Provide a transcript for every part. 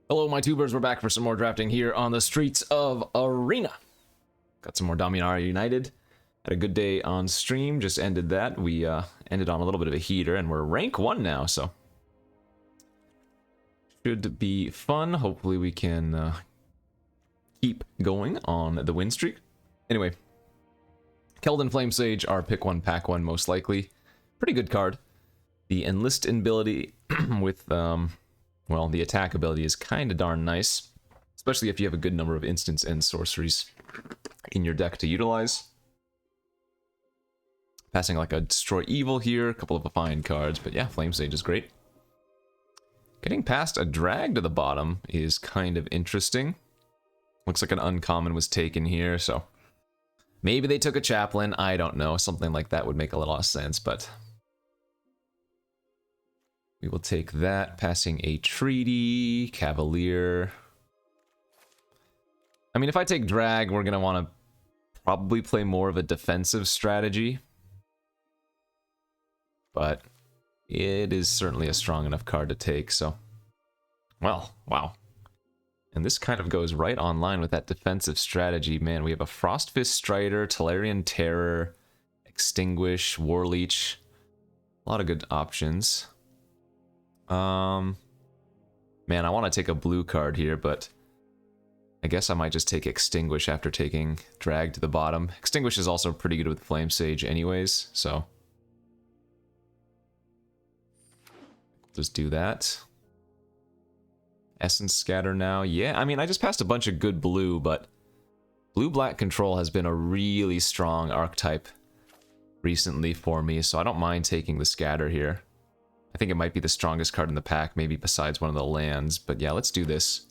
Hello, my tubers. We're back for some more drafting here on the streets of Arena. Got some more Dominaria United. Had a good day on stream. Just ended that. We ended on a little bit of a heater, and we're rank 1 now, so should be fun. Hopefully we can keep going on the win streak. Anyway, Keldon Flamesage, our pick 1, pack 1, most likely. Pretty good card. The enlist ability with well, the attack ability is kind of darn nice, especially if you have a good number of instants and sorceries in your deck to utilize. Passing like a Destroy Evil here, a couple of fine cards, but yeah, Flamesage is great. Getting past a drag to the bottom is kind of interesting. Looks like an uncommon was taken here, so maybe they took a chaplain, I don't know. Something like that would make a lot of sense, but we will take that. Passing a treaty, Cavalier. I mean, if I take drag, we're going to want to probably play more of a defensive strategy. But it is certainly a strong enough card to take, so. Well, wow. And this kind of goes right on line with that defensive strategy. Man, we have a Frostfist Strider, Tolarian Terror, Extinguish, Warleech. A lot of good options. Man, I want to take a blue card here, but I guess I might just take Extinguish after taking drag to the bottom. Extinguish is also pretty good with Flamesage anyways, so just do that. Essence Scatter now. Yeah, I mean, I just passed a bunch of good blue, but blue-black control has been a really strong archetype recently for me, so I don't mind taking the Scatter here. I think it might be the strongest card in the pack, maybe besides one of the lands, but yeah, let's do this.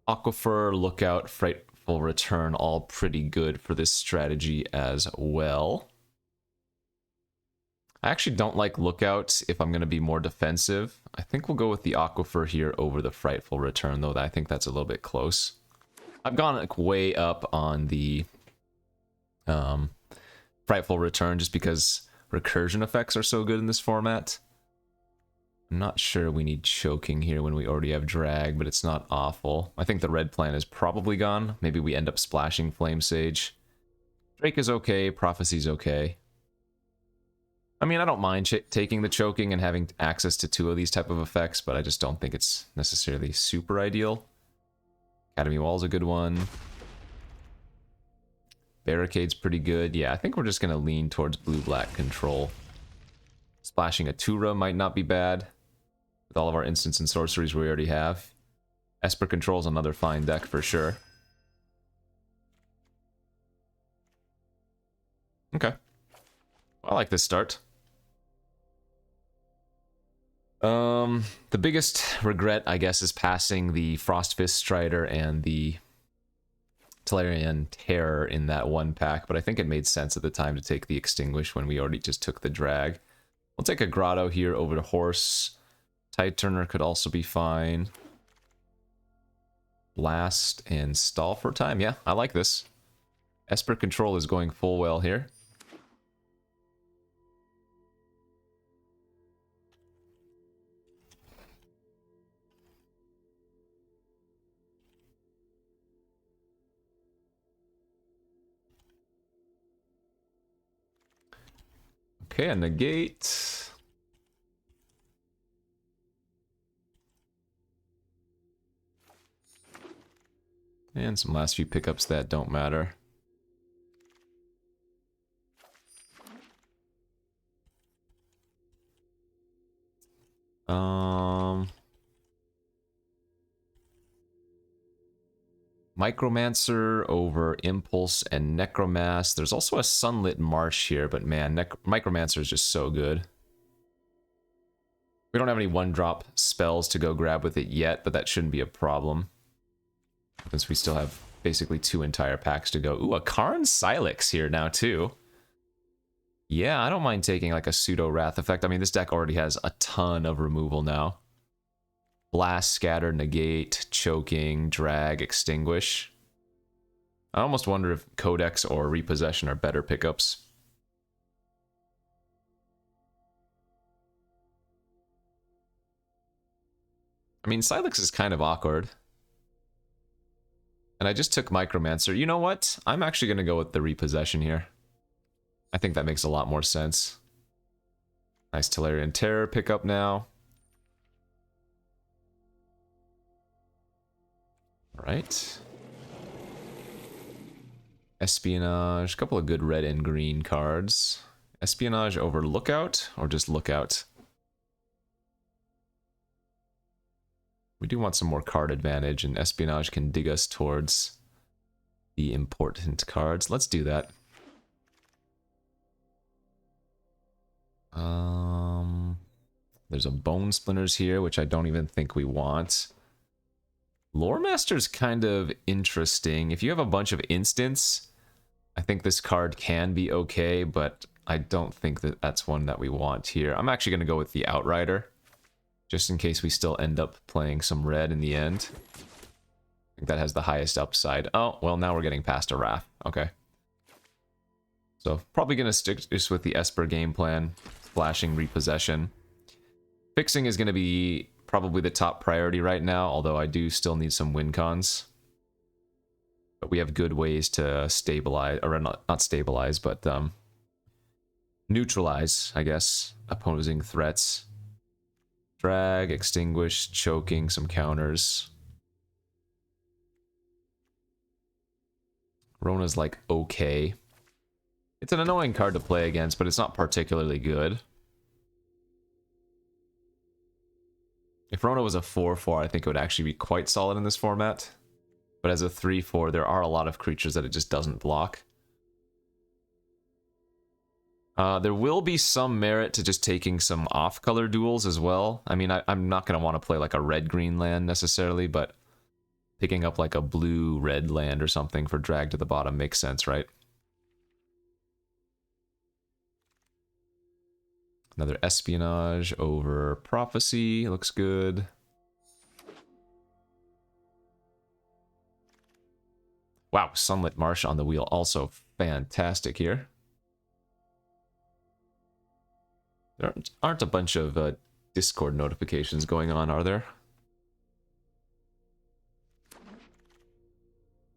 Aquifer, Lookout, Frightful Return, all pretty good for this strategy as well. I actually don't like Lookout if I'm going to be more defensive. I think we'll go with the Aquifer here over the Frightful Return, though I think that's a little bit close. I've gone like way up on the Frightful Return just because recursion effects are so good in this format. I'm not sure we need choking here when we already have drag, but it's not awful. I think the red plan is probably gone. Maybe we end up splashing Flamesage. Drake is okay, Prophecy's okay. I mean, I don't mind taking the choking and having access to 2 of these type of effects, but I just don't think it's necessarily super ideal. Academy Wall's a good one. Barricade's pretty good. Yeah, I think we're just going to lean towards blue-black control. Splashing a Tura might not be bad, with all of our instants and sorceries we already have. Esper Control's another fine deck for sure. Okay. I like this start. The biggest regret, I guess, is passing the Frostfist Strider and the Tolarian Terror in that one pack, but I think it made sense at the time to take the Extinguish when we already just took the drag. We'll take a Grotto here over to Horse. Tide Turner could also be fine. Blast and Stall for time. Yeah, I like this. Esper Control is going full well here. Okay, a negate. And some last few pickups that don't matter. Micromancer over Impulse and Necromass. There's also a Sunlit Marsh here, but man, Micromancer is just so good. We don't have any 1-drop spells to go grab with it yet, but that shouldn't be a problem, since we still have basically 2 entire packs to go. Ooh, a Karn Silex here now too. Yeah, I don't mind taking like a pseudo Wrath effect. I mean, this deck already has a ton of removal now. Blast, Scatter, Negate, Choking, Drag, Extinguish. I almost wonder if Codex or Repossession are better pickups. I mean, Silex is kind of awkward. And I just took Micromancer. You know what? I'm actually going to go with the Repossession here. I think that makes a lot more sense. Nice Tellurian Terror pickup now. Alright. Espionage. A couple of good red and green cards. Espionage over Lookout, or just Lookout? We do want some more card advantage, and Espionage can dig us towards the important cards. Let's do that. There's a Bone Splinters here, which I don't even think we want. Lore Master's kind of interesting. If you have a bunch of instants, I think this card can be okay, but I don't think that that's one that we want here. I'm actually going to go with the Outrider, just in case we still end up playing some red in the end. I think that has the highest upside. Oh, well, now we're getting past a Wrath. Okay. So, probably going to stick just with the Esper game plan. Flashing Repossession. Fixing is going to be probably the top priority right now, although I do still need some win cons. But we have good ways to stabilize, or not stabilize, but neutralize, I guess, opposing threats. Drag, Extinguish, Choking, some counters. Rona's like okay. It's an annoying card to play against, but it's not particularly good. If Rona was a 4/4, I think it would actually be quite solid in this format. But as a 3/4, there are a lot of creatures that it just doesn't block. There will be some merit to just taking some off-color duels as well. I mean, I'm not going to want to play like a red-green land necessarily, but picking up like a blue-red land or something for drag to the bottom makes sense, right? Another Espionage over Prophecy. Looks good. Wow, Sunlit Marsh on the wheel. Also fantastic here. There aren't a bunch of Discord notifications going on, are there?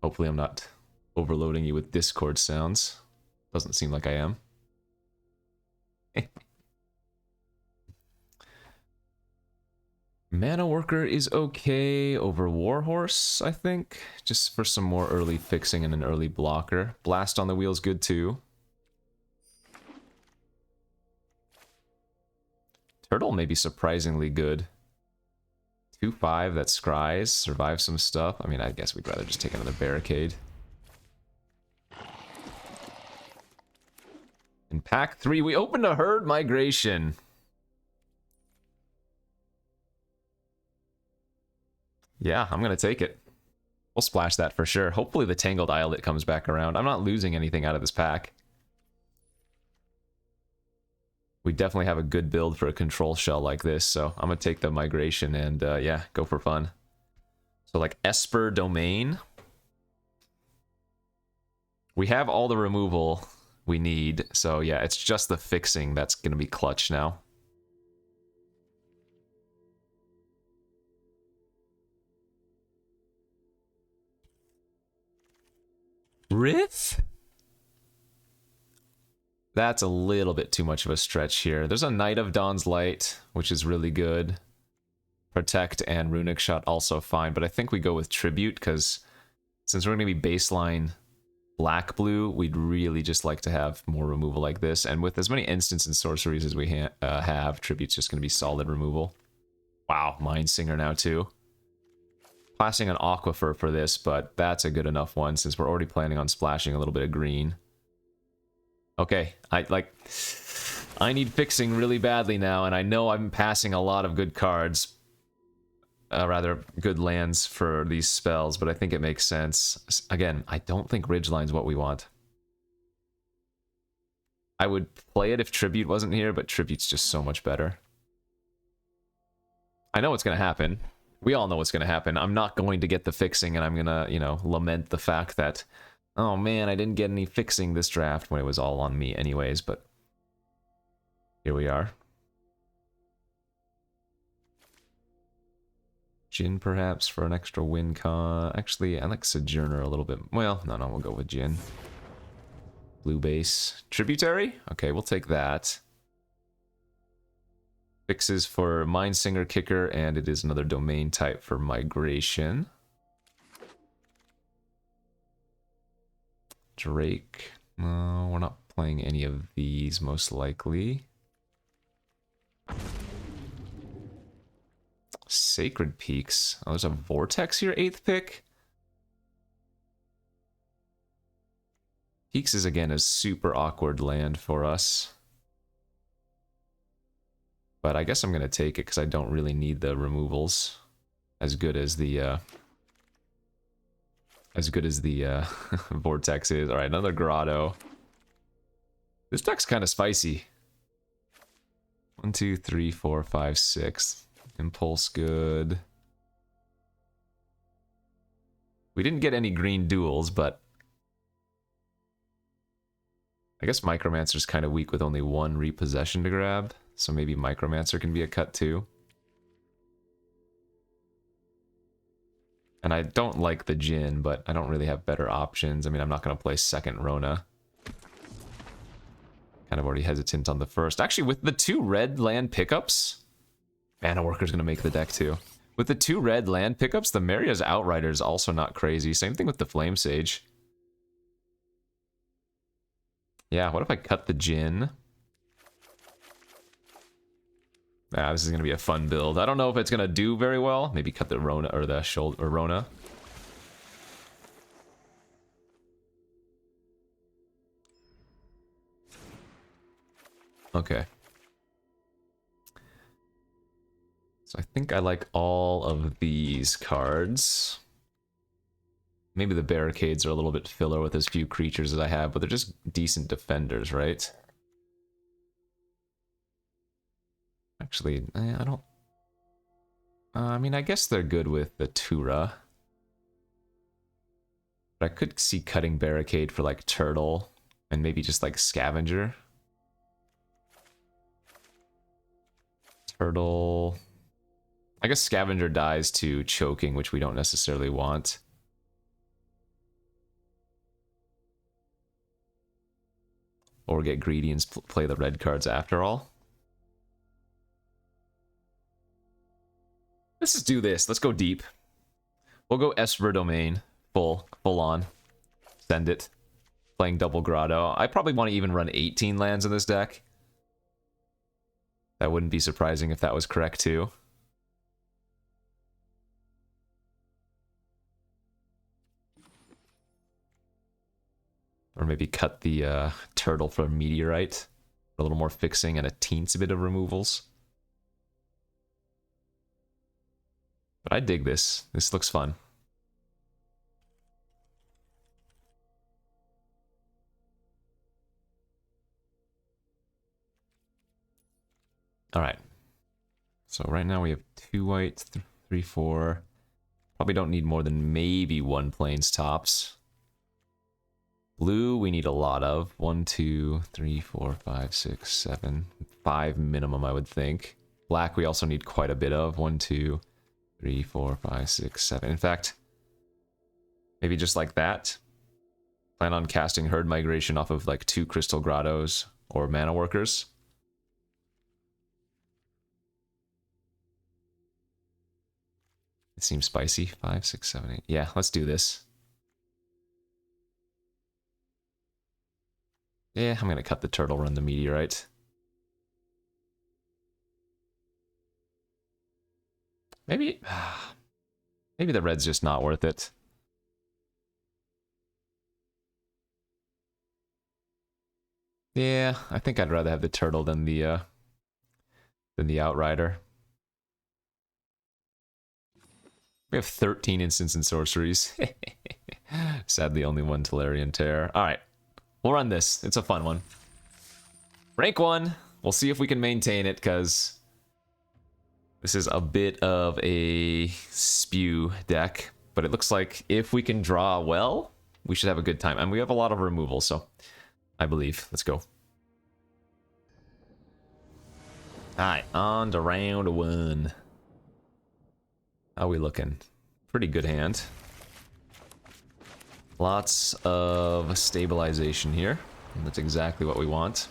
Hopefully I'm not overloading you with Discord sounds. Doesn't seem like I am. Manaworker is okay over Warhorse, I think. Just for some more early fixing and an early blocker. Blast on the wheel's good too. Turtle may be surprisingly good. 2/5 that scries, survives some stuff. I mean, I guess we'd rather just take another Barricade. In pack 3, we opened a Herd Migration. Yeah, I'm going to take it. We'll splash that for sure. Hopefully the Tangled Islet comes back around. I'm not losing anything out of this pack. We definitely have a good build for a control shell like this, so I'm going to take the Migration and, yeah, go for fun. So, like, Esper Domain. We have all the removal we need, so yeah, it's just the fixing that's going to be clutch now. Riff? That's a little bit too much of a stretch here. There's a Knight of Dawn's Light, which is really good. Protect and Runic Shot also fine, but I think we go with Tribute, because since we're going to be baseline black-blue, we'd really just like to have more removal like this. And with as many instants and sorceries as we have, Tribute's just going to be solid removal. Wow, Mind Singer now too. Passing an Aquifer for this, but that's a good enough one since we're already planning on splashing a little bit of green. Okay, I need fixing really badly now, and I know I'm passing a lot of good cards. Rather, good lands for these spells, but I think it makes sense. Again, I don't think Ridgeline's what we want. I would play it if Tribute wasn't here, but Tribute's just so much better. I know what's going to happen. We all know what's going to happen. I'm not going to get the fixing, and I'm going to, you know, lament the fact that, oh man, I didn't get any fixing this draft when it was all on me anyways, but here we are. Jin perhaps for an extra win con. Actually, I like Sojourner a little bit. Well, no, we'll go with Jin. Blue base. Tributary? Okay, we'll take that. Fixes for Mindsinger Kicker, and it is another domain type for migration. Drake. No, we're not playing any of these, most likely. Sacred Peaks. Oh, there's a Vortex here, 8th pick. Peaks is, again, a super awkward land for us. But I guess I'm going to take it because I don't really need the removals. As good as the Vortex is. Alright, another Grotto. This deck's kind of spicy. 1, 2, 3, 4, 5, 6. Impulse good. We didn't get any green duels, but I guess Micromancer's kind of weak with only one repossession to grab, so maybe Micromancer can be a cut too. And I don't like the Jin, but I don't really have better options. I mean, I'm not going to play second Rona. Kind of already hesitant on the first. Actually, with the 2 red land pickups, Manaworker's going to make the deck too. With the 2 red land pickups, the Maria's Outrider is also not crazy. Same thing with the Flame Sage. Yeah, what if I cut the Jin? Ah, this is going to be a fun build. I don't know if it's going to do very well. Maybe cut the Rona or the shoulder or Rona. Okay. So I think I like all of these cards. Maybe the Barricades are a little bit filler with as few creatures as I have, but they're just decent defenders, right? Actually, I don't... I mean, I guess they're good with the Tura. But I could see cutting Barricade for, like, Turtle, and maybe just, like, Scavenger. Turtle... I guess Scavenger dies to Choking, which we don't necessarily want. Or get greedy and play the red cards after all. Let's just do this. Let's go deep. We'll go Esper Domain. Full on. Send it. Playing double Grotto. I probably want to even run 18 lands in this deck. That wouldn't be surprising if that was correct too. Or maybe cut the Turtle for Meteorite. A little more fixing and a teensy bit of removals. But I dig this. This looks fun. Alright. So right now we have 2 white, 3, 4. Probably don't need more than maybe 1 plains tops. Blue we need a lot of. 1, 2, 3, 4, 5, 6, 7. 5 minimum, I would think. Black we also need quite a bit of. 1, 2, 3, 4, 5, 6, 7. In fact, maybe just like that. Plan on casting Herd Migration off of like 2 Crystal Grottos or Manaworkers. It seems spicy. 5, 6, 7, 8. Yeah, let's do this. Yeah, I'm gonna cut the Turtle, run the Meteorite. Maybe the red's just not worth it. Yeah, I think I'd rather have the Turtle than the Outrider. We have 13 instants and sorceries. Sadly, only 1 Tolarian Tear. Alright, we'll run this. It's a fun one. Rank 1. We'll see if we can maintain it, because this is a bit of a spew deck. But it looks like if we can draw well, we should have a good time. And we have a lot of removal, so I believe. Let's go. Alright, on to round 1. How we looking? Pretty good hand. Lots of stabilization here. That's exactly what we want.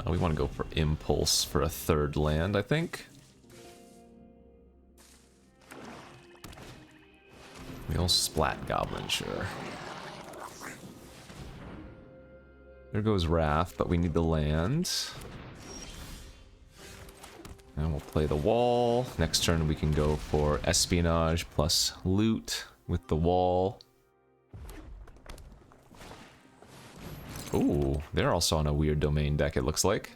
We want to go for Impulse for a third land, I think. We'll Splat Goblin, sure. There goes Wrath, but we need the land. And we'll play the wall. Next turn we can go for Espionage plus Loot with the wall. Ooh, they're also on a weird domain deck, it looks like.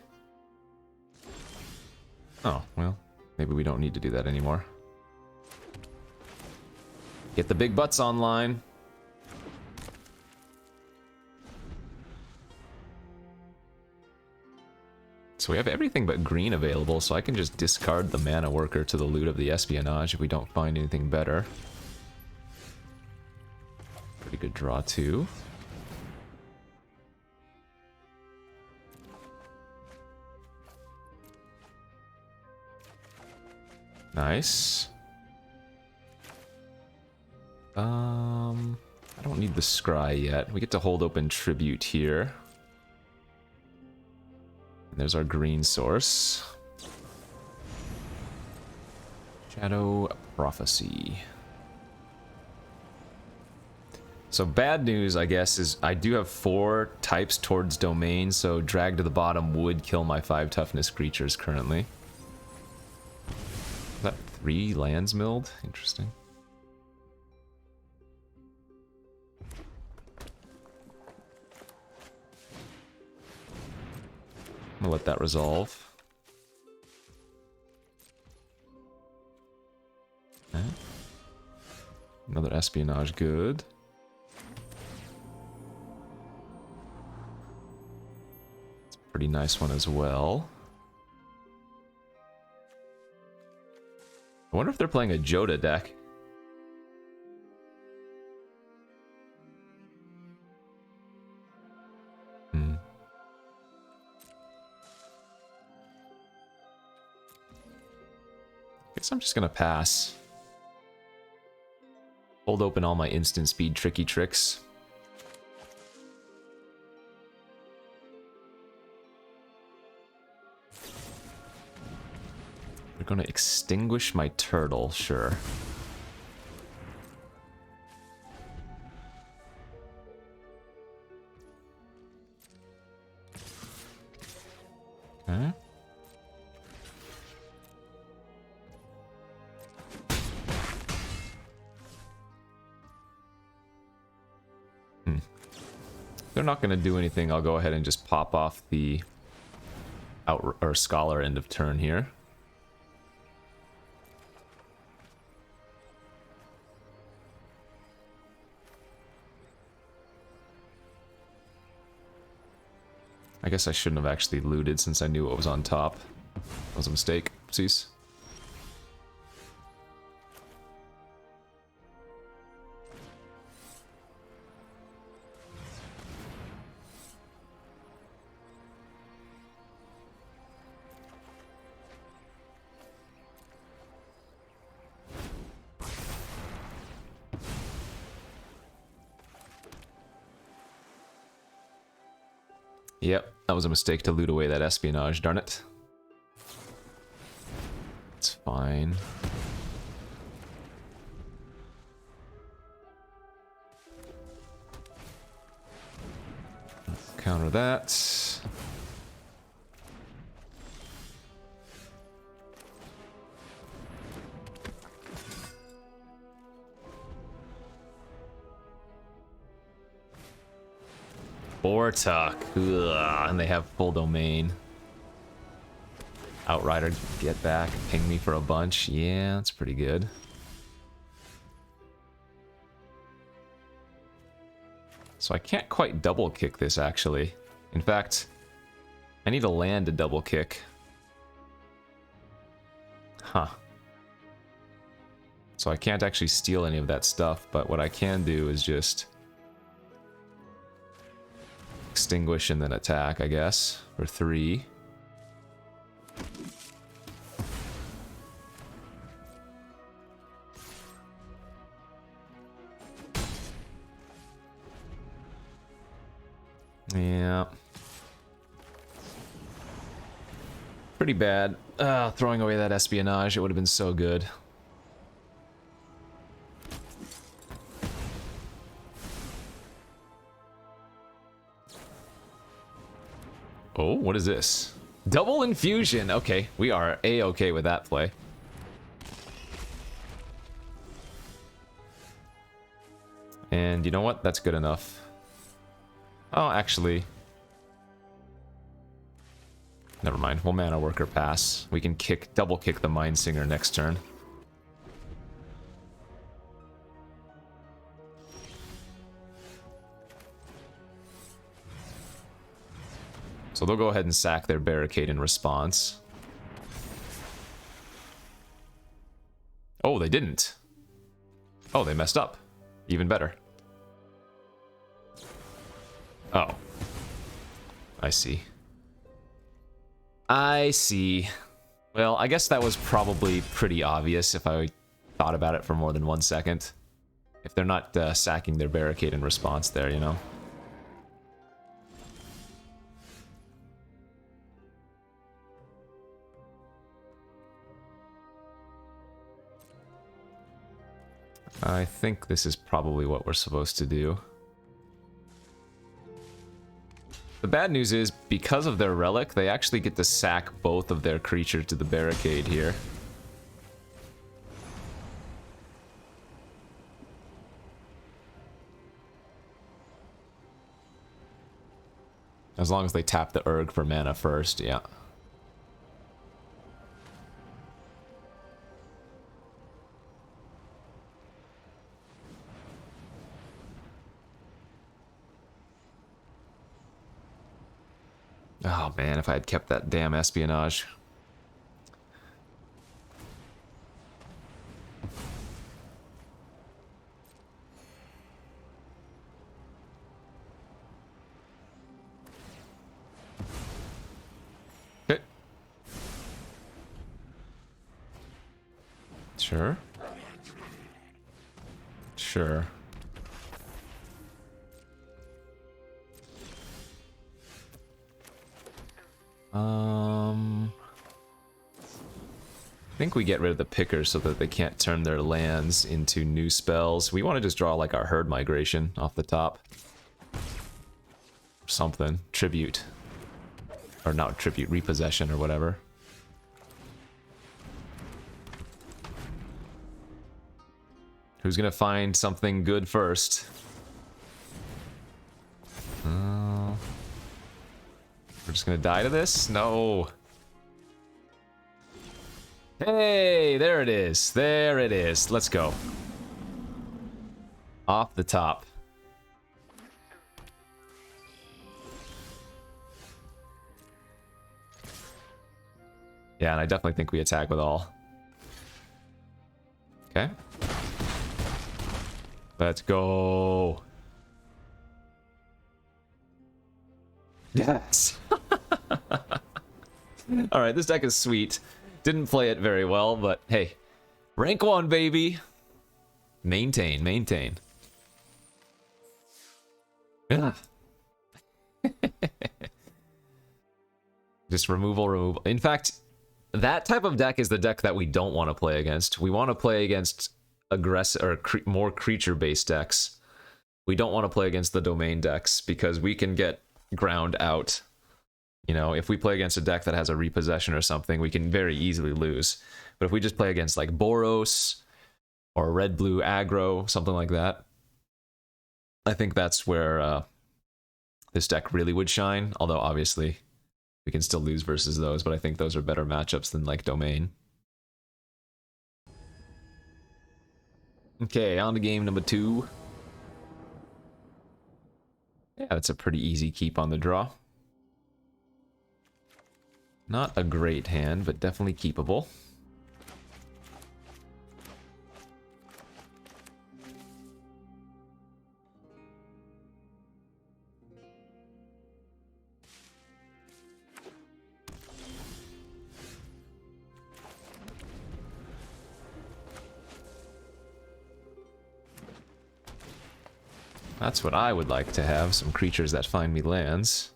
Oh, well, maybe we don't need to do that anymore. Get the big butts online. So we have everything but green available, so I can just discard the Manaworker to the loot of the Espionage if we don't find anything better. Pretty good draw, too. Nice. I don't need the Scry yet. We get to hold open Tribute here. And there's our green source. Shadow Prophecy. So bad news, I guess, is I do have 4 types towards domain, so drag to the bottom would kill my 5 toughness creatures currently. Is that 3 lands milled? Interesting. I'm gonna let that resolve. Okay. Another Espionage, good. It's a pretty nice one as well. I wonder if they're playing a Joda deck. Guess I'm just gonna pass. Hold open all my instant speed tricky tricks. We're gonna extinguish my turtle, sure. Okay. They're not going to do anything. I'll go ahead and just pop off the Scholar end of turn here. I guess I shouldn't have actually looted since I knew what was on top. That was a mistake. Oopsies. Yep, that was a mistake to loot away that Espionage, darn it. It's fine. Counter that. Bortuck. Ugh, and they have full domain. Outrider, get back, ping me for a bunch. Yeah, that's pretty good. So I can't quite double kick this, actually. In fact, I need a land to double kick. Huh. So I can't actually steal any of that stuff, but what I can do is just extinguish and then attack, I guess, for 3. Yeah. Pretty bad. Throwing away that espionage, it would have been so good. Oh, what is this? Double infusion! Okay, we are A-okay with that play. And you know what? That's good enough. Oh, actually... Never mind. We'll Manaworker pass. We can double kick the Mindsinger next turn. So they'll go ahead and sack their Barricade in response. Oh, they didn't. Oh, they messed up. Even better. Oh. I see. I see. Well, I guess that was probably pretty obvious if I thought about it for more than 1 second. If they're not sacking their Barricade in response there, you know? I think this is probably what we're supposed to do. The bad news is, because of their relic, they actually get to sack both of their creatures to the Barricade here. As long as they tap the Urg for mana first, yeah. Oh man, if I had kept that damn espionage. Okay. Sure. Sure. I think we get rid of the pickers so that they can't turn their lands into new spells. We want to just draw like our herd migration off the top. Something. Tribute. Or not tribute, repossession or whatever. Who's gonna find something good first? We're just gonna die to this? No. Hey, there it is. There it is. Let's go. Off the top. Yeah, and I definitely think we attack with all. Okay. Let's go. Yes. Alright, this deck is sweet. Didn't play it very well, but hey. Rank 1, baby. Maintain, maintain. Yeah. Just removal. In fact, that type of deck is the deck that we don't want to play against. We want to play against aggressive or more creature-based decks. We don't want to play against the domain decks because we can get ground out. You know, if we play against a deck that has a repossession or something, we can very easily lose. But if we just play against like Boros or red-blue aggro, something like that, I think that's where this deck really would shine. Although obviously we can still lose versus those, but I think those are better matchups than like domain. Okay, on to game number 2. Yeah, that's a pretty easy keep on the draw. Not a great hand, but definitely keepable. That's what I would like to have, some creatures that find me lands.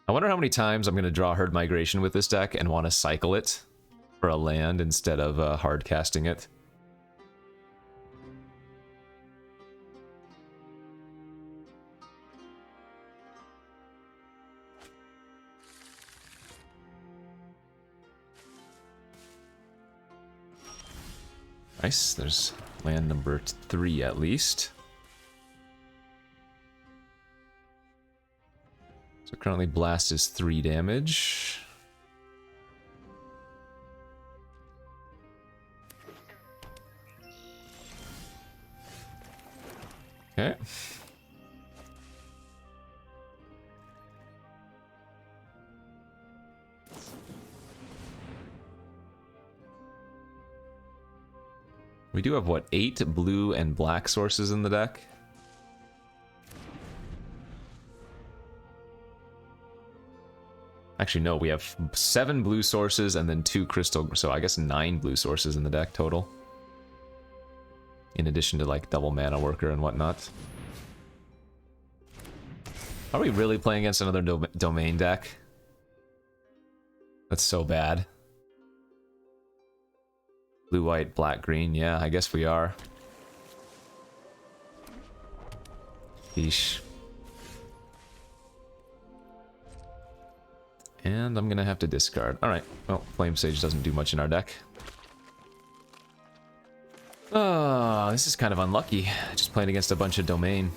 I wonder how many times I'm going to draw Herd Migration with this deck and want to cycle it for a land instead of hard casting it. Nice, there's land number 3 at least. So currently Blast is 3 damage. Okay. We do have, what, 8 blue and black sources in the deck? Actually, no, we have 7 blue sources and then 2 crystal, so I guess 9 blue sources in the deck total. In addition to, like, double Manaworker and whatnot. Are we really playing against another domain deck? That's so bad. Blue, white, black, green. Yeah, I guess we are. Yeesh. And I'm gonna have to discard. Alright, well, Flame Sage doesn't do much in our deck. Oh, this is kind of unlucky. Just playing against a bunch of domain.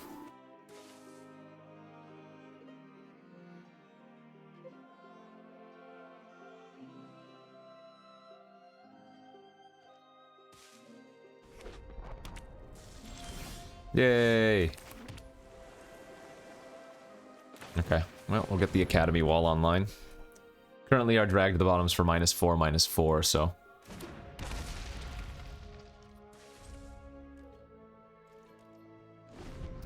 Yay! Okay, well, we'll get the Academy wall online. Currently our drag to the bottom's for -4/-4, so...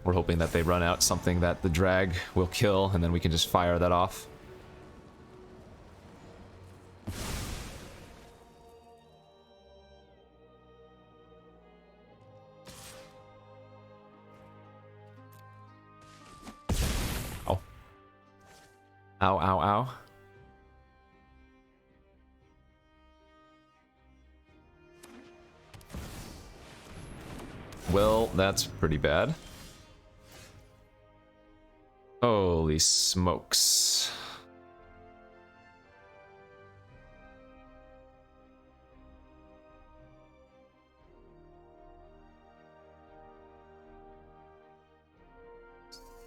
we're hoping that they run out something that the drag will kill, and then we can just fire that off. Oh. Ow, ow, ow. Well, that's pretty bad. Holy smokes.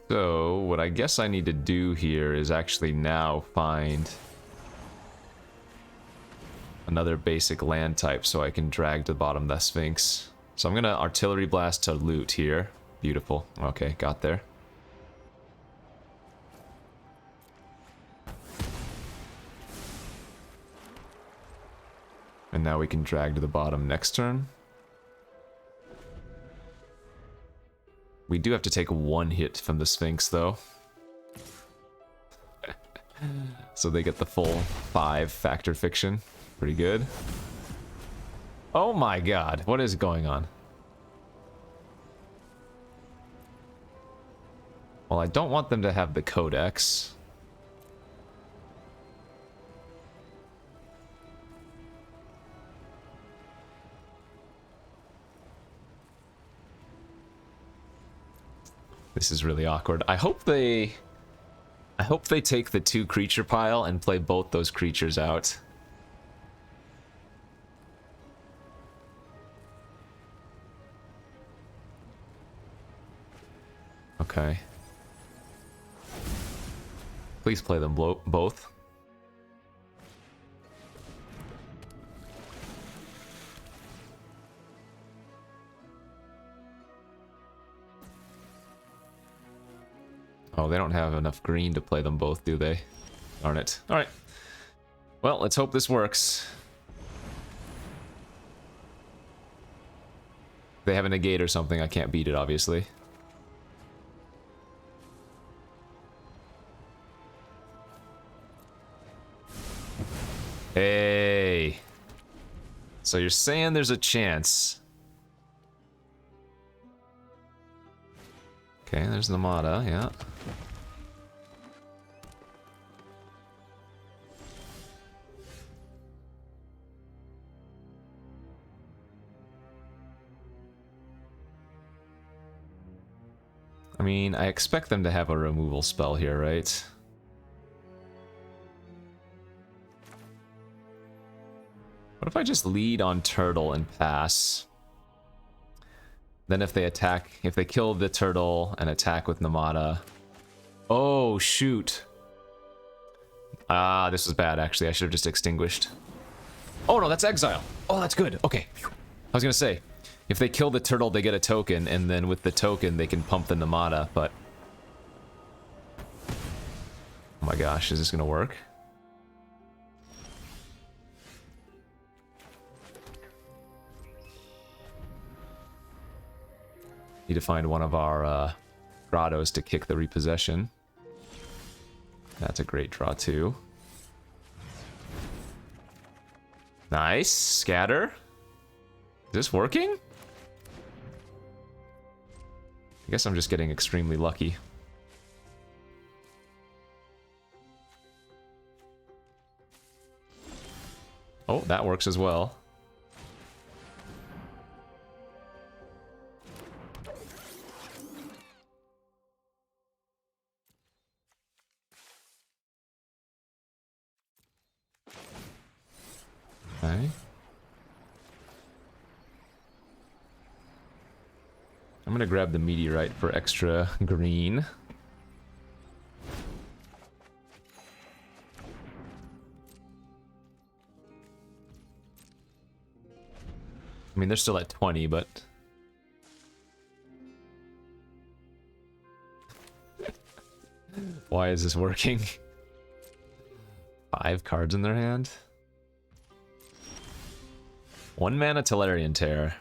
So, what I guess I need to do here is actually now find another basic land type so I can drag to the bottom the Sphinx. So I'm gonna Artillery Blast to loot here. Beautiful. Okay, got there. And now we can drag to the bottom next turn. We do have to take 1 hit from the Sphinx, though. So they get the full 5 Factor Fiction. Pretty good. Oh my god, what is going on? Well, I don't want them to have the Codex. This is really awkward. I hope they take the 2 creature pile and play both those creatures out. Okay. Please play them both. Oh, they don't have enough green to play them both, do they? Darn it. Alright. Well, let's hope this works. If they have a negate or something, I can't beat it, obviously. Hey. So you're saying there's a chance. Okay, there's Namada, yeah. I mean, I expect them to have a removal spell here, right? What if I just lead on turtle and pass? Then if they attack, if they kill the turtle and attack with Namada... Oh, shoot. Ah, this was bad, actually. I should have just extinguished. Oh, no, that's exile. Oh, that's good. Okay. I was gonna say, if they kill the turtle, they get a token, and then with the token, they can pump the Namada, but... Oh my gosh, is this gonna work? Need to find one of our grottos to kick the repossession. That's a great draw, too. Nice. Scatter. Is this working? I guess I'm just getting extremely lucky. Oh, that works as well. Okay. I'm gonna grab the meteorite for extra green. I mean, they're still at 20, but... Why is this working? 5 cards in their hand? 1 mana Tellurian Tear.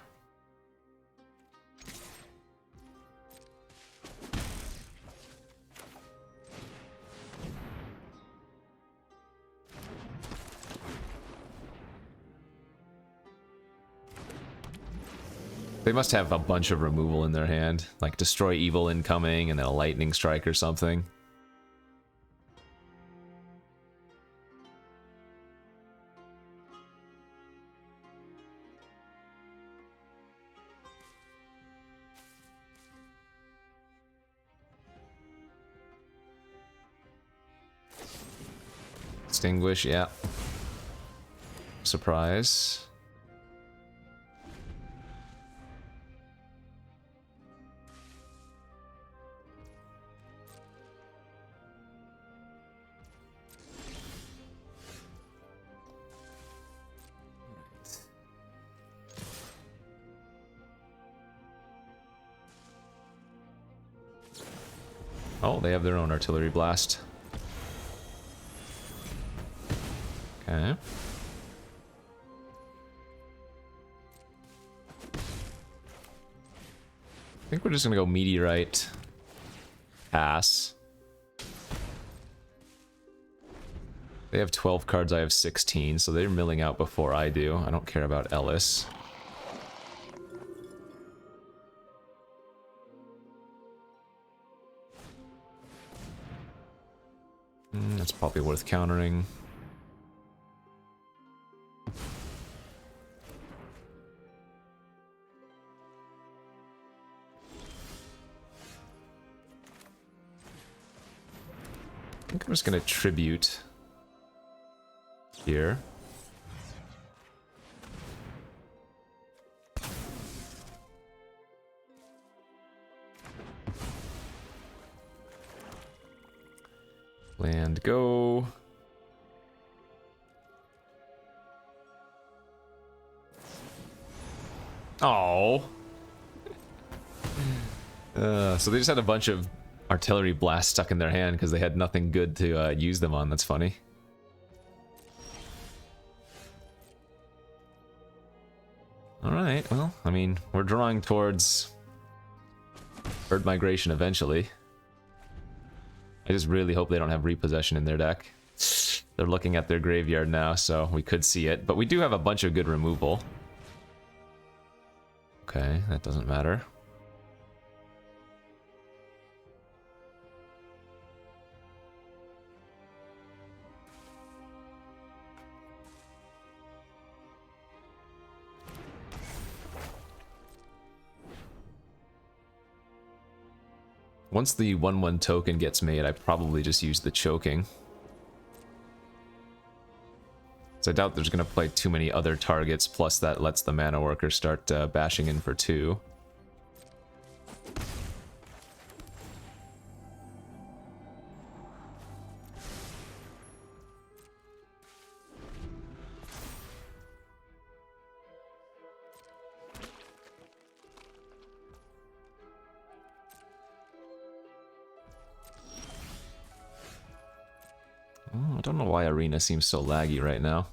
They must have a bunch of removal in their hand, like Destroy Evil incoming and then a Lightning Strike or something. Extinguish, yeah. Surprise. Oh, they have their own artillery blast. Okay. I think we're just gonna go meteorite. Pass. They have 12 cards, I have 16, so they're milling out before I do. I don't care about Ellis. That's probably worth countering. I think I'm just gonna tribute here. Land go. Oh. So they just had a bunch of artillery blasts stuck in their hand because they had nothing good to use them on. That's funny. Alright, well, I mean, we're drawing towards bird migration eventually. I just really hope they don't have repossession in their deck. They're looking at their graveyard now, so we could see it. But we do have a bunch of good removal. Okay, that doesn't matter. Once the 1/1 token gets made, I probably just use the choking. So I doubt there's going to play too many other targets, plus that lets the Manaworker start bashing in for 2. I don't know why Arena seems so laggy right now.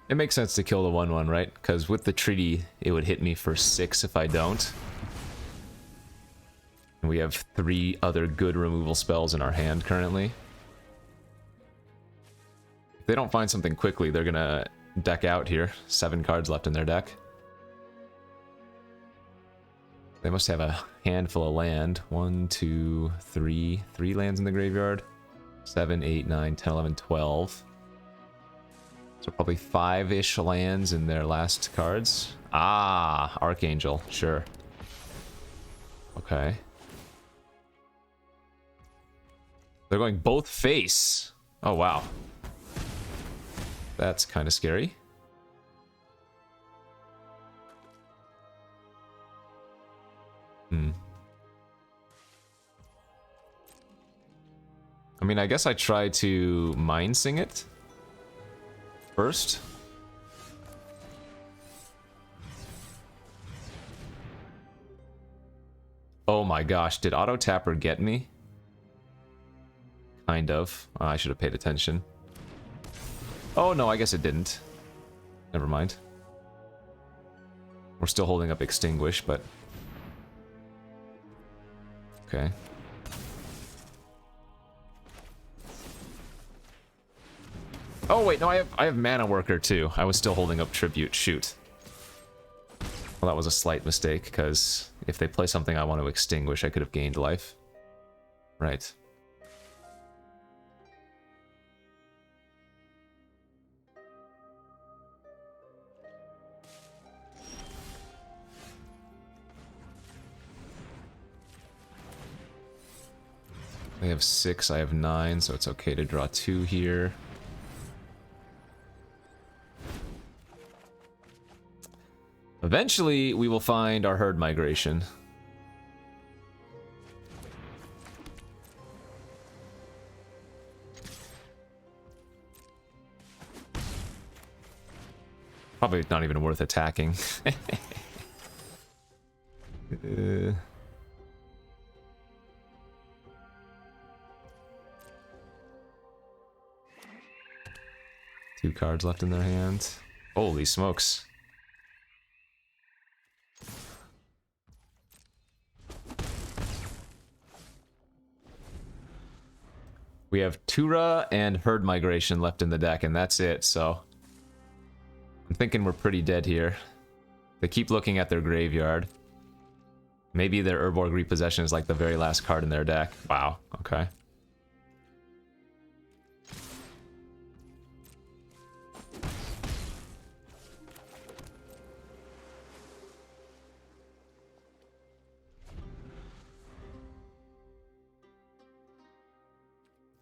It makes sense to kill the 1/1, right? Because with the treaty, it would hit me for 6 if I don't. And we have 3 other good removal spells in our hand currently. If they don't find something quickly, they're gonna deck out here. 7 cards left in their deck. They must have a handful of land. 1, 2, 3. 3 lands in the graveyard. 7, 8, 9, 10, 11, 12. So probably 5-ish lands in their last cards. Ah, Archangel, sure. Okay. They're going both face. Oh, wow. That's kind of scary. I mean, I guess I try to Mind Sing it first. Oh my gosh, did Auto Tapper get me? Kind of. I should have paid attention. Oh no, I guess it didn't. Never mind. We're still holding up Extinguish, but... Okay. Oh wait, no, I have Manaworker too. I was still holding up Tribute. Shoot. Well, that was a slight mistake, because if they play something I want to extinguish, I could have gained life. Right. They have 6, I have 9, so it's okay to draw 2 here. Eventually, we will find our herd migration. Probably not even worth attacking. Two cards left in their hand. Holy smokes. We have Tura and Herd Migration left in the deck, and that's it, so... I'm thinking we're pretty dead here. They keep looking at their graveyard. Maybe their Urborg Repossession is like the very last card in their deck. Wow, okay.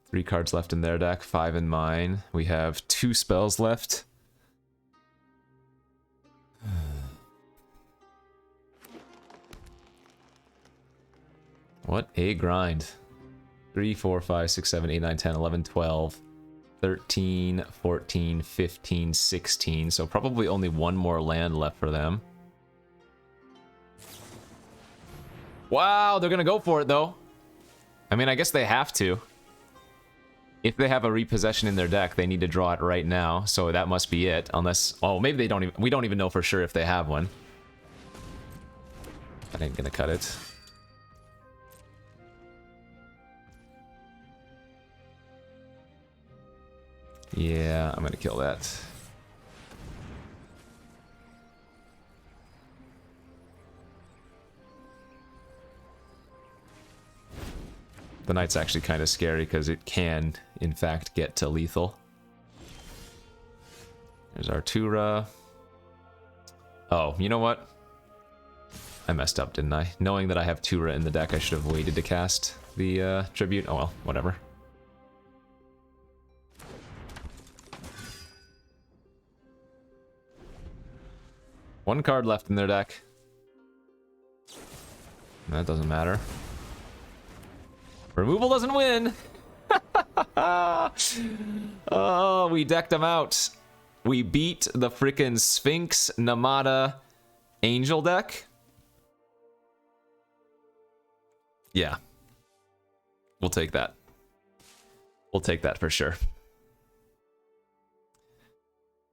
Three cards left in their deck, 5 in mine. We have 2 spells left. What a grind. 3, 4, 5, 6, 7, 8, 9, 10, 11, 12, 13, 14, 15, 16. So probably only 1 more land left for them. Wow, they're gonna go for it though. I mean, I guess they have to. If they have a repossession in their deck, they need to draw it right now, so that must be it. Unless, oh, maybe they don't even, we don't even know for sure if they have one. I ain't gonna cut it. Yeah, I'm gonna kill that. The Knight's actually kind of scary because it can, in fact, get to lethal. There's Artura. Oh, you know what? I messed up, didn't I? Knowing that I have Tura in the deck, I should have waited to cast the tribute. Oh well, whatever. One card left in their deck. That doesn't matter. Removal doesn't win! Oh, we decked them out. We beat the frickin' Sphinx Namada Angel deck. Yeah. We'll take that. We'll take that for sure.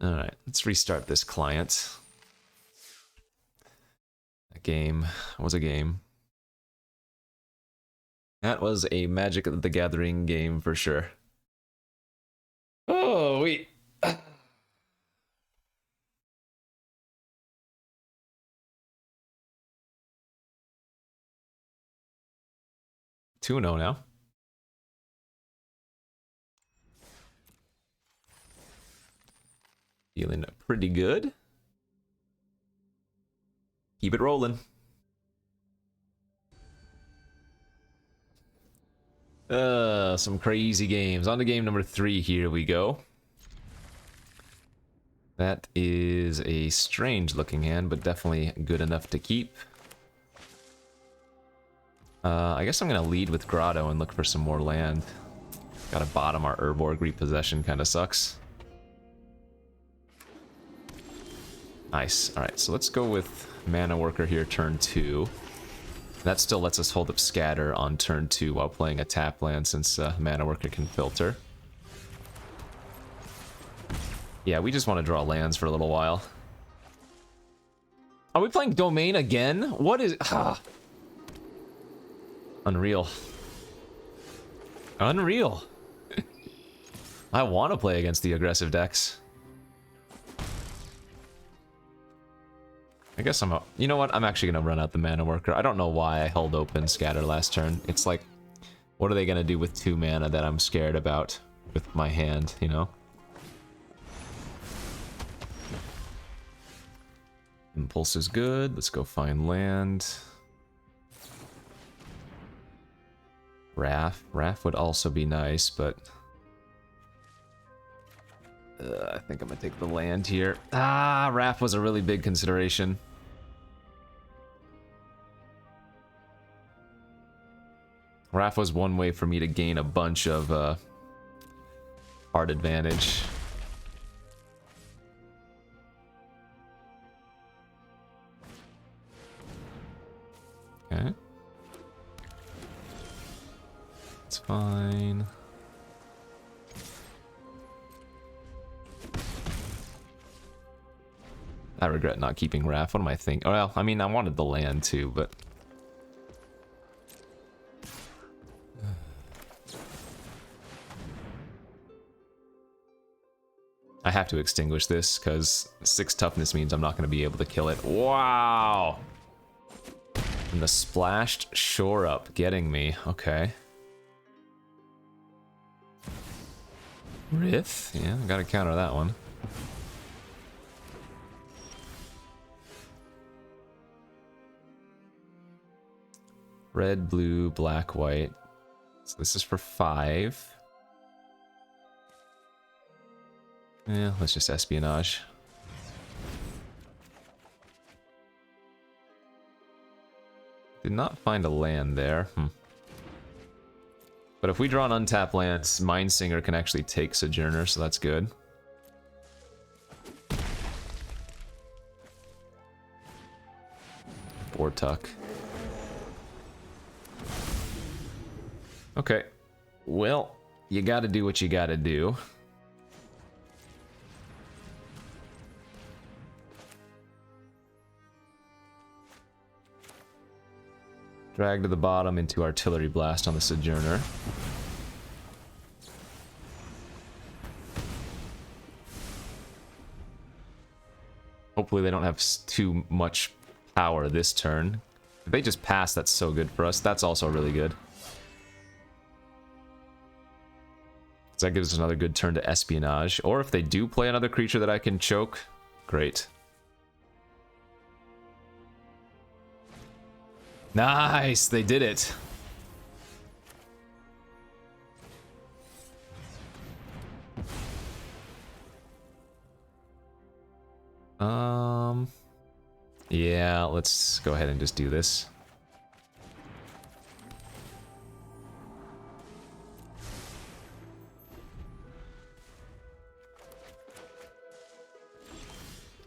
Alright, let's restart this client. A game was a game. That was a Magic the Gathering game for sure. Oh, wait. 2-0 now. Feeling pretty good. Keep it rolling. Some crazy games. On to game number 3, here we go. That is a strange looking hand, but definitely good enough to keep. I guess I'm gonna lead with Grotto and look for some more land. Gotta bottom our Urborg. Repossession kinda sucks. Nice. Alright, so let's go with Manaworker here, turn 2. That still lets us hold up Scatter on turn 2 while playing a tap land, since Manaworker can filter. Yeah, we just want to draw lands for a little while. Are we playing Domain again? What is... Unreal. Unreal. I want to play against the aggressive decks. I guess I'm... You know what? I'm actually going to run out the Manaworker. I don't know why I held open Scatter last turn. It's like, what are they going to do with 2 mana that I'm scared about with my hand, you know? Impulse is good. Let's go find land. Wrath would also be nice, but... I think I'm gonna take the land here. Wrath was a really big consideration. Wrath was one way for me to gain a bunch of hard advantage. Okay. It's fine. I regret not keeping Wrath. What am I thinking? Well, I mean, I wanted the land too, but... I have to extinguish this, because 6 toughness means I'm not going to be able to kill it. Wow! And the splashed shore up getting me. Okay. Rith? Yeah, I gotta counter that one. Red, blue, black, white. So this is for 5. Yeah, let's just espionage. Did not find a land there. But if we draw an untapped land, Mindsinger can actually take Sojourner, so that's good. Bortuck. Okay. Well, you gotta do what you gotta do. Drag to the bottom into Artillery Blast on the Sojourner. Hopefully they don't have too much power this turn. If they just pass, that's so good for us. That's also really good. So that gives us another good turn to Espionage. Or if they do play another creature that I can choke, great. Nice! They did it! Yeah, let's go ahead and just do this.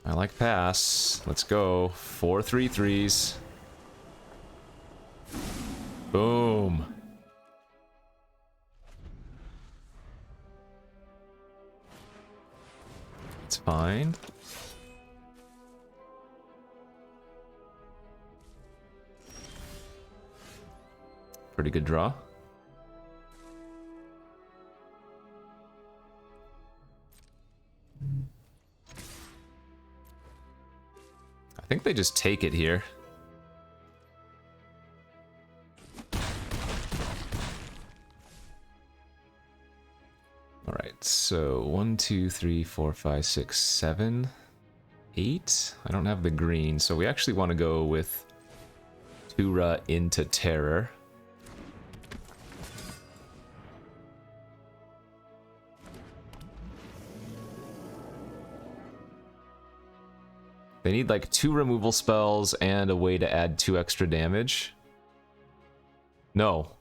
I like pass. Let's go. 4 3/3s. Boom. It's fine. Pretty good draw. I think they just take it here. Alright, so 1, 2, 3, 4, 5, 6, 7, 8. I don't have the green, so we actually want to go with Tura into Terror. They need like 2 removal spells and a way to add 2 extra damage. No.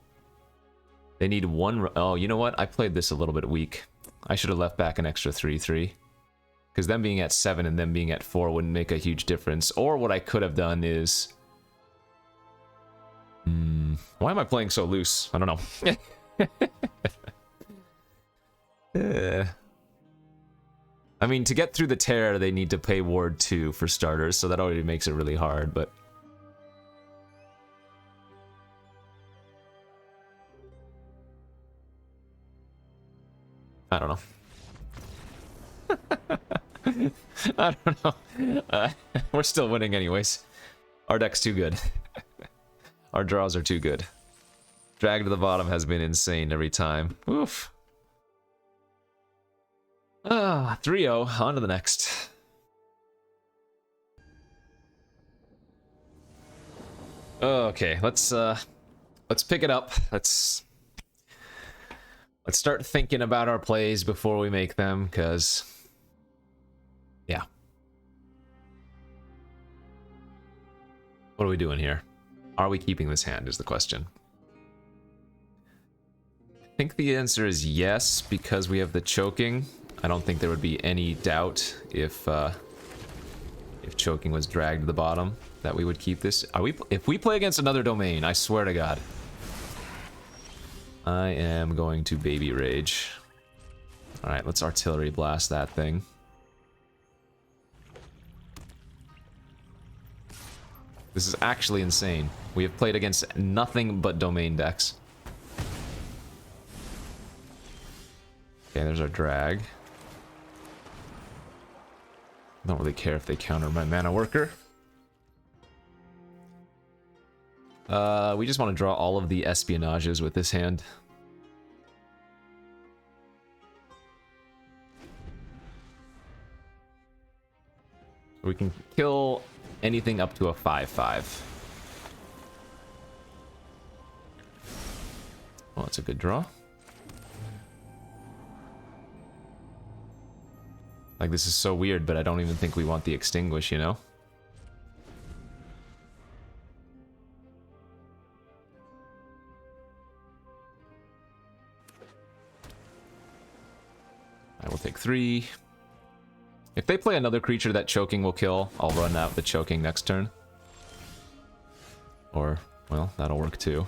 They need 1... Oh, you know what? I played this a little bit weak. I should have left back an extra 3/3. Because them being at 7 and them being at 4 wouldn't make a huge difference. Or what I could have done is... Why am I playing so loose? I don't know. I mean, to get through the Terror, they need to pay Ward 2 for starters, so that already makes it really hard, but... I don't know. I don't know. We're still winning anyways. Our deck's too good. Our draws are too good. Drag to the bottom has been insane every time. Oof. 3-0, on to the next. Okay, let's pick it up. Let's start thinking about our plays before we make them, because yeah. What are we doing here? Are we keeping this hand is the question. I think the answer is yes, because we have the choking. I don't think there would be any doubt if choking was dragged to the bottom that we would keep this. If we play against another domain, I swear to God, I am going to baby rage. All right, let's artillery blast that thing. This is actually insane. We have played against nothing but domain decks. Okay, there's our drag. Don't really care if they counter my Manaworker. We just want to draw all of the espionages with this hand. We can kill anything up to a 5/5. Well, that's a good draw. Like, this is so weird, but I don't even think we want the extinguish, you know? I will take 3. If they play another creature that choking will kill, I'll run out the choking next turn. Or, well, that'll work too.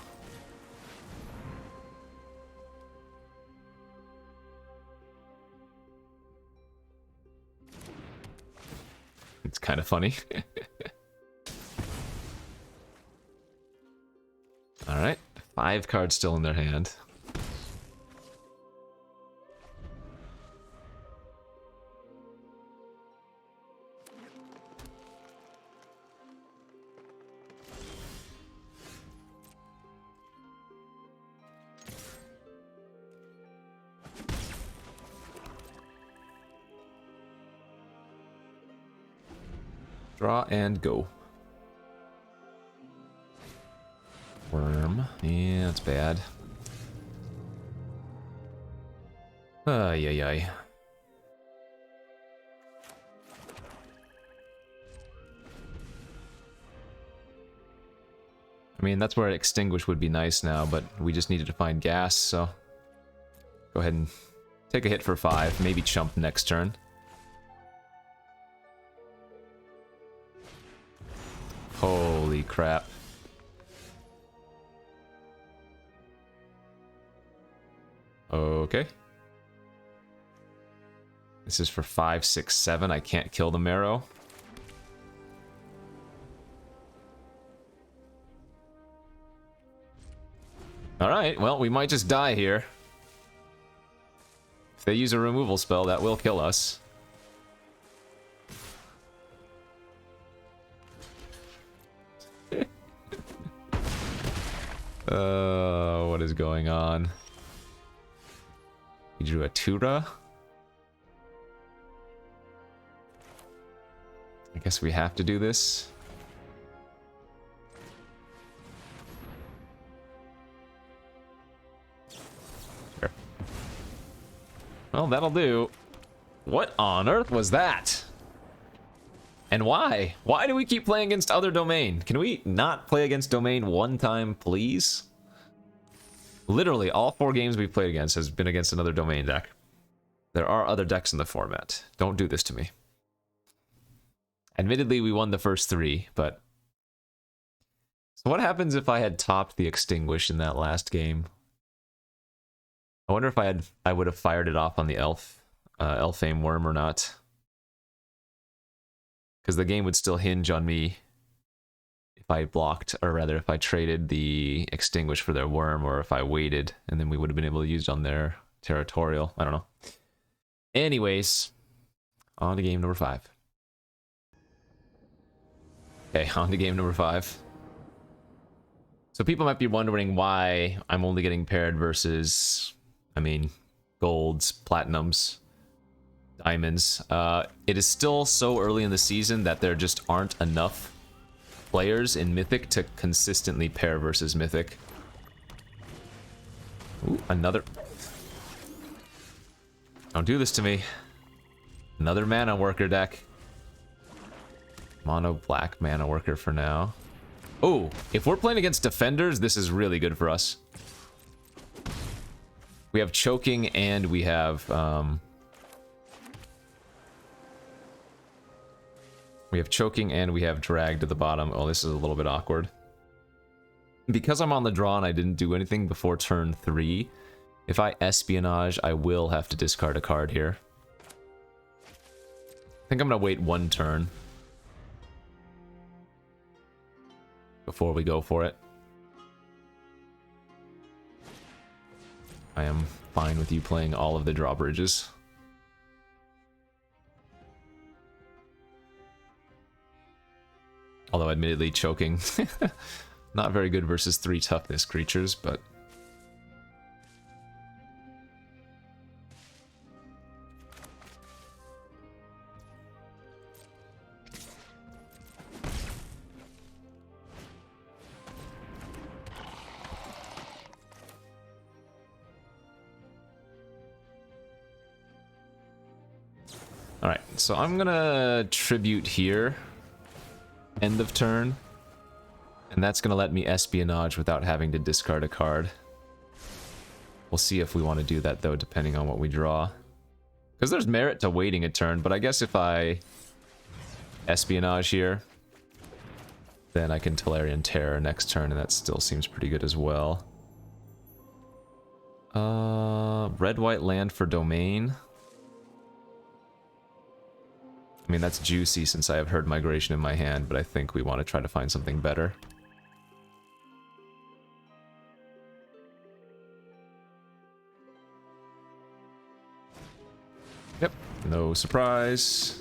It's kind of funny. Alright, 5 cards still in their hand. Draw and go. Worm. Yeah, that's bad. Ay, ay, ay. I mean, that's where Extinguish would be nice now, but we just needed to find gas, so... Go ahead and take a hit for 5, maybe chump next turn. Holy crap. Okay. This is for 5, 6, 7. I can't kill the Marrow. Alright, well, we might just die here. If they use a removal spell, that will kill us. What is going on? He drew a Tura. I guess we have to do this. Sure. Well, that'll do. What on earth was that? And why? Why do we keep playing against other domain? Can we not play against domain one time, please? Literally, all 4 games we've played against has been against another domain deck. There are other decks in the format. Don't do this to me. Admittedly, we won the first 3, but... So what happens if I had topped the Extinguish in that last game? I wonder if I would have fired it off on the Elfame Worm or not. Because the game would still hinge on me if I blocked, or rather if I traded the Extinguish for their Worm, or if I waited, and then we would have been able to use it on their Territorial. I don't know. Anyways, on to game number 5. Okay, on to game number 5. So people might be wondering why I'm only getting paired versus, I mean, golds, platinums, diamonds. It is still so early in the season that there just aren't enough players in Mythic to consistently pair versus Mythic. Ooh, another... Don't do this to me. Another Manaworker deck. Mono black Manaworker for now. Oh, if we're playing against defenders, this is really good for us. We have choking and we have choking and we have drag to the bottom. Oh, this is a little bit awkward. Because I'm on the draw and I didn't do anything before turn 3, if I espionage, I will have to discard a card here. I think I'm gonna wait 1 turn before we go for it. I am fine with you playing all of the drawbridges. Although admittedly choking, not very good versus 3 toughness creatures, but... Alright, so I'm gonna tribute here. End of turn. And that's gonna let me espionage without having to discard a card. We'll see if we want to do that though, depending on what we draw. Because there's merit to waiting a turn, but I guess if I espionage here, then I can Tolarian Terror next turn, and that still seems pretty good as well. Red-white land for domain. I I mean, that's juicy since I have Herd Migration in my hand, but I think we want to try to find something better. Yep, no surprise.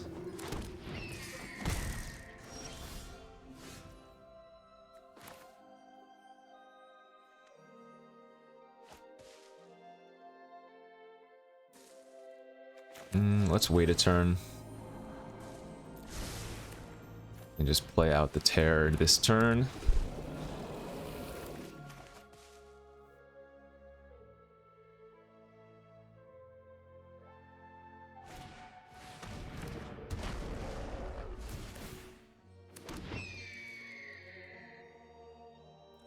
Let's wait a turn. And just play out the terror this turn.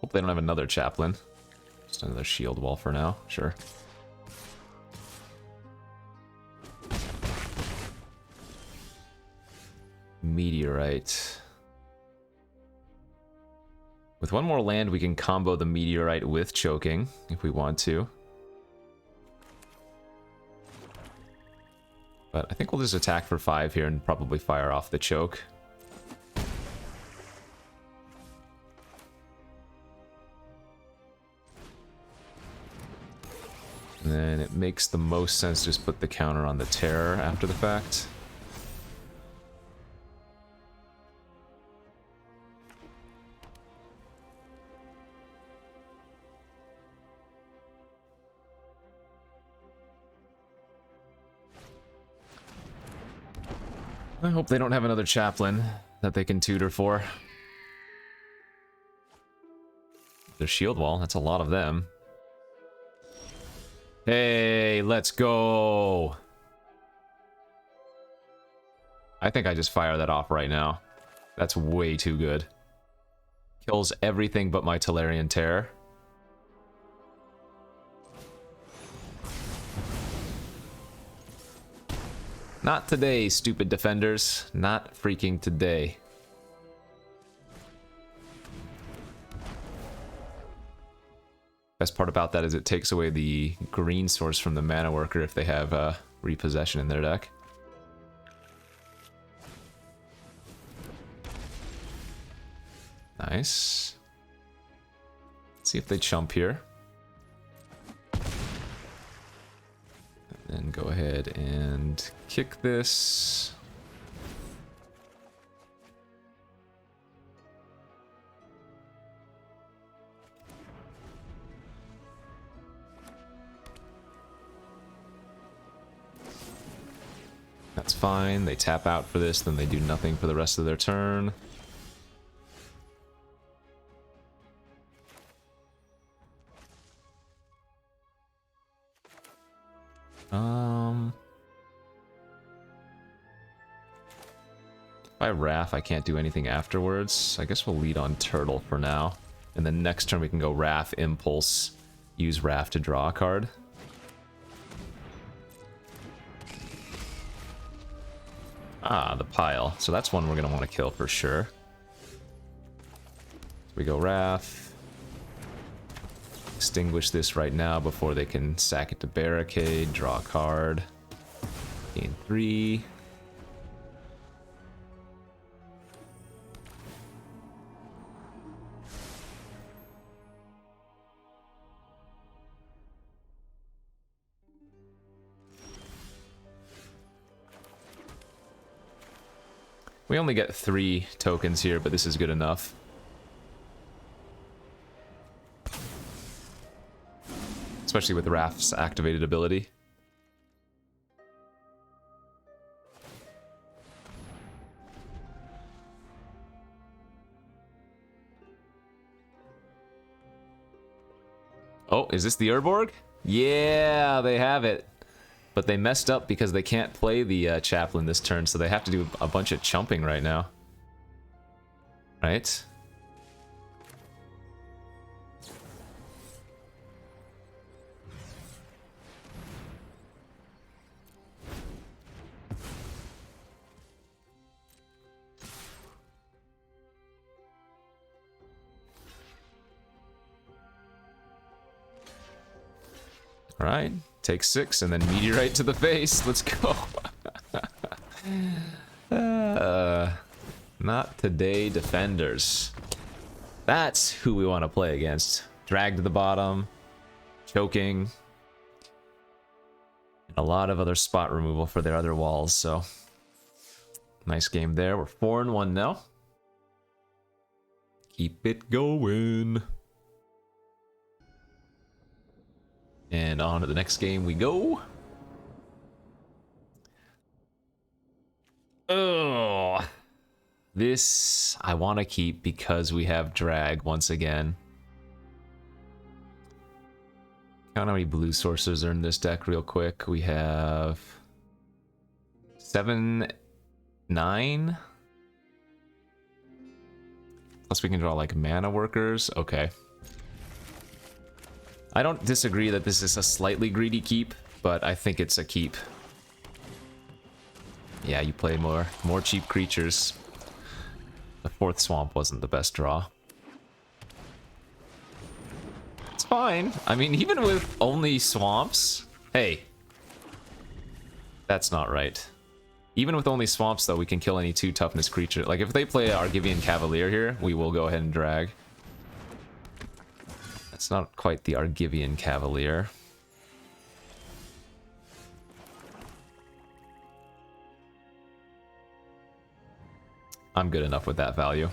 Hope they don't have another chaplain. Just another shield wall for now, sure. Meteorite. With one more land, we can combo the Meteorite with choking, if we want to. But I think we'll just attack for 5 here and probably fire off the choke. And then it makes the most sense to just put the counter on the terror after the fact. I hope they don't have another chaplain that they can tutor for. Their shield wall, that's a lot of them. Hey, let's go! I think I just fire that off right now. That's way too good. Kills everything but my Tolarian Terror. Not today, stupid defenders. Not freaking today. Best part about that is it takes away the green source from the Manaworker if they have repossession in their deck. Nice. Let's see if they chump here. And go ahead and kick this. That's fine. They tap out for this, then they do nothing for the rest of their turn. If I Wrath, I can't do anything afterwards. I guess we'll lead on Turtle for now. And then next turn we can go Wrath, Impulse, use Wrath to draw a card. Ah, the pile. So that's one we're going to want to kill for sure. So we go Wrath. Extinguish this right now before they can sack it to Barricade, draw a card. Gain 3. We only get 3 tokens here, but this is good enough. Especially with Wrath's activated ability. Oh, is this the Urborg? Yeah, they have it. But they messed up because they can't play the Chaplain this turn, so they have to do a bunch of chumping right now. Right? Alright, take 6 and then Meteorite to the face. Let's go. today defenders. That's who we want to play against. Drag to the bottom, choking, and a lot of other spot removal for their other walls, so nice game there. We're 4-1 now. Keep it going. And on to the next game we go. Oh, this I want to keep because we have drag once again. Count how many blue sources are in this deck real quick. We have 7, 9. Plus we can draw like Manaworkers. Okay. I don't disagree that this is a slightly greedy keep, but I think it's a keep. Yeah, you play more cheap creatures. The 4th swamp wasn't the best draw. It's fine. I mean, even with only swamps... Hey. That's not right. Even with only swamps, though, we can kill any 2 toughness creature. Like, if they play Argivian Cavalier here, we will go ahead and drag. That's not quite the Argivian Cavalier. I'm good enough with that value.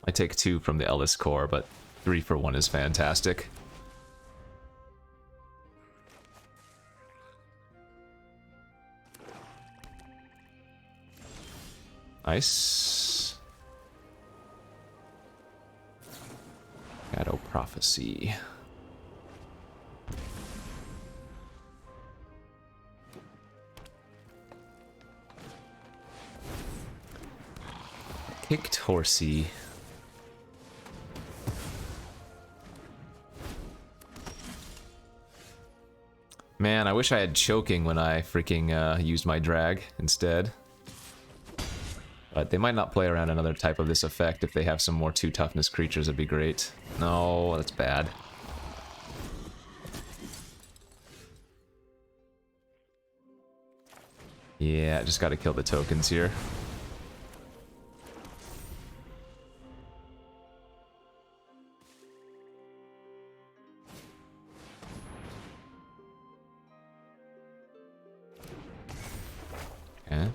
I take 2 from the Ellis core, but 3 for 1 is fantastic. Nice. Shadow Prophecy. Kicked Horsey. Man, I wish I had choking when I freaking used my drag instead. But they might not play around another type of this effect. If they have some more 2 toughness creatures, it'd be great. No, that's bad. Yeah, just gotta kill the tokens here. Okay.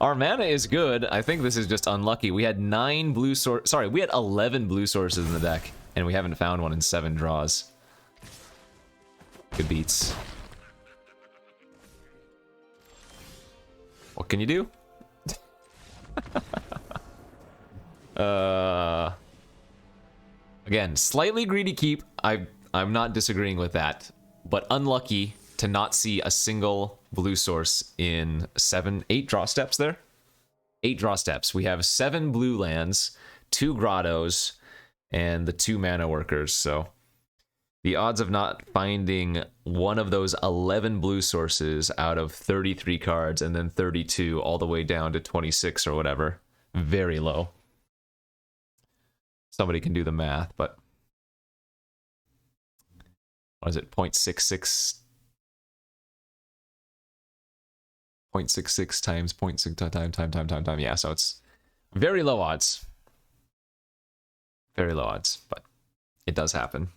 Our mana is good. I think this is just unlucky. We had 9 blue sources. Sorry, we had 11 blue sources in the deck, and we haven't found one in 7 draws. Good beats. What can you do? Again, slightly greedy keep. I'm not disagreeing with that, but unlucky to not see a single blue source in 8 draw steps there. 8 draw steps. We have 7 blue lands, 2 grottos, and the 2 mana workers. So the odds of not finding one of those 11 blue sources out of 33 cards and then 32 all the way down to 26 or whatever, very low. Somebody can do the math, but what is it? 0.66 times 0.6 time. Yeah, so it's very low odds. Very low odds, but it does happen.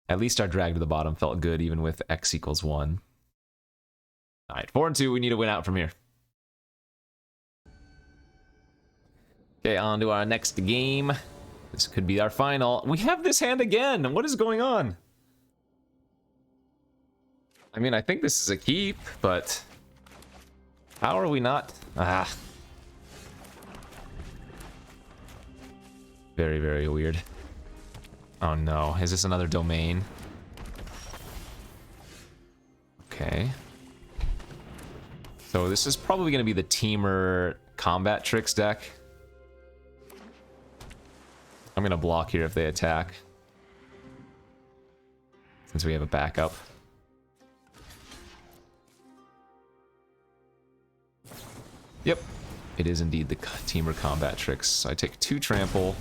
At least our drag to the bottom felt good, even with X equals 1. All right, 4-2. We need to win out from here. Okay, on to our next game. This could be our final. We have this hand again. What is going on? I mean, I think this is a keep, but how are we not? Ah. Very, very weird. Oh no, is this another domain? Okay. So this is probably going to be the Teamer Combat Tricks deck. I'm going to block here if they attack, since we have a backup. Yep, it is indeed the Teamer Combat Tricks. So I take 2 trample.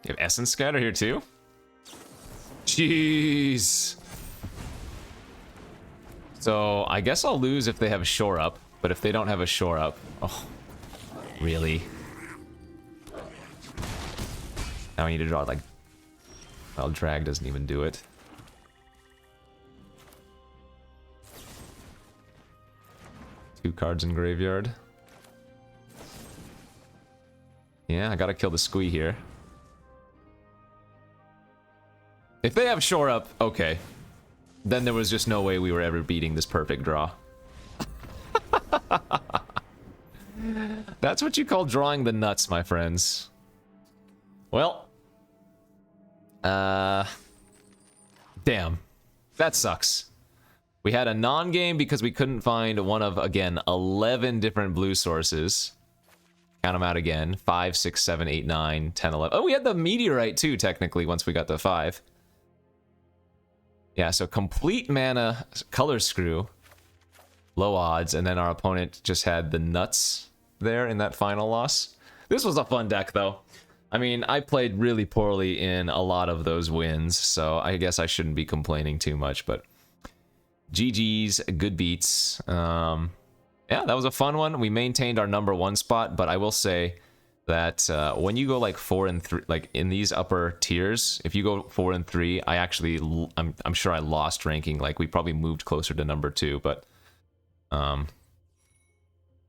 You have Essence Scatter here too? Jeez. So I guess I'll lose if they have a Shore Up, but if they don't have a Shore Up, oh, really? Now I need to draw like, well, Drag doesn't even do it. Two cards in graveyard. Yeah, I gotta kill the Squee here. If they have Shore Up, okay. Then there was just no way we were ever beating this perfect draw. That's what you call drawing the nuts, my friends. Well. Damn. That sucks. We had a non-game because we couldn't find one of, again, 11 different blue sources. Count them out again. 5, 6, 7, 8, 9, 10, 11. Oh, we had the Meteorite too, technically, once we got to 5. Yeah, so complete mana color screw. Low odds, and then our opponent just had the nuts there in that final loss. This was a fun deck, though. I mean, I played really poorly in a lot of those wins, so I guess I shouldn't be complaining too much, but GG's, good beats. Yeah, that was a fun one. We maintained our #1 spot, but I will say that when you go like 4 and 3, like in these upper tiers, if you go 4 and 3, I actually, I'm sure I lost ranking. Like we probably moved closer to #2, but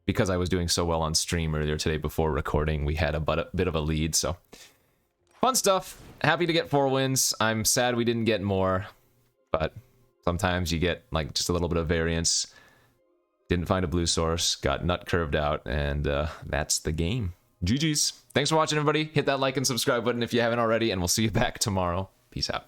because I was doing so well on stream earlier today before recording, we had a bit of a lead. So fun stuff. Happy to get 4 wins. I'm sad we didn't get more, but sometimes you get like just a little bit of variance. Didn't find a blue source, got nut curved out, and that's the game. GG's. Thanks for watching, everybody. Hit that like and subscribe button if you haven't already, and we'll see you back tomorrow. Peace out.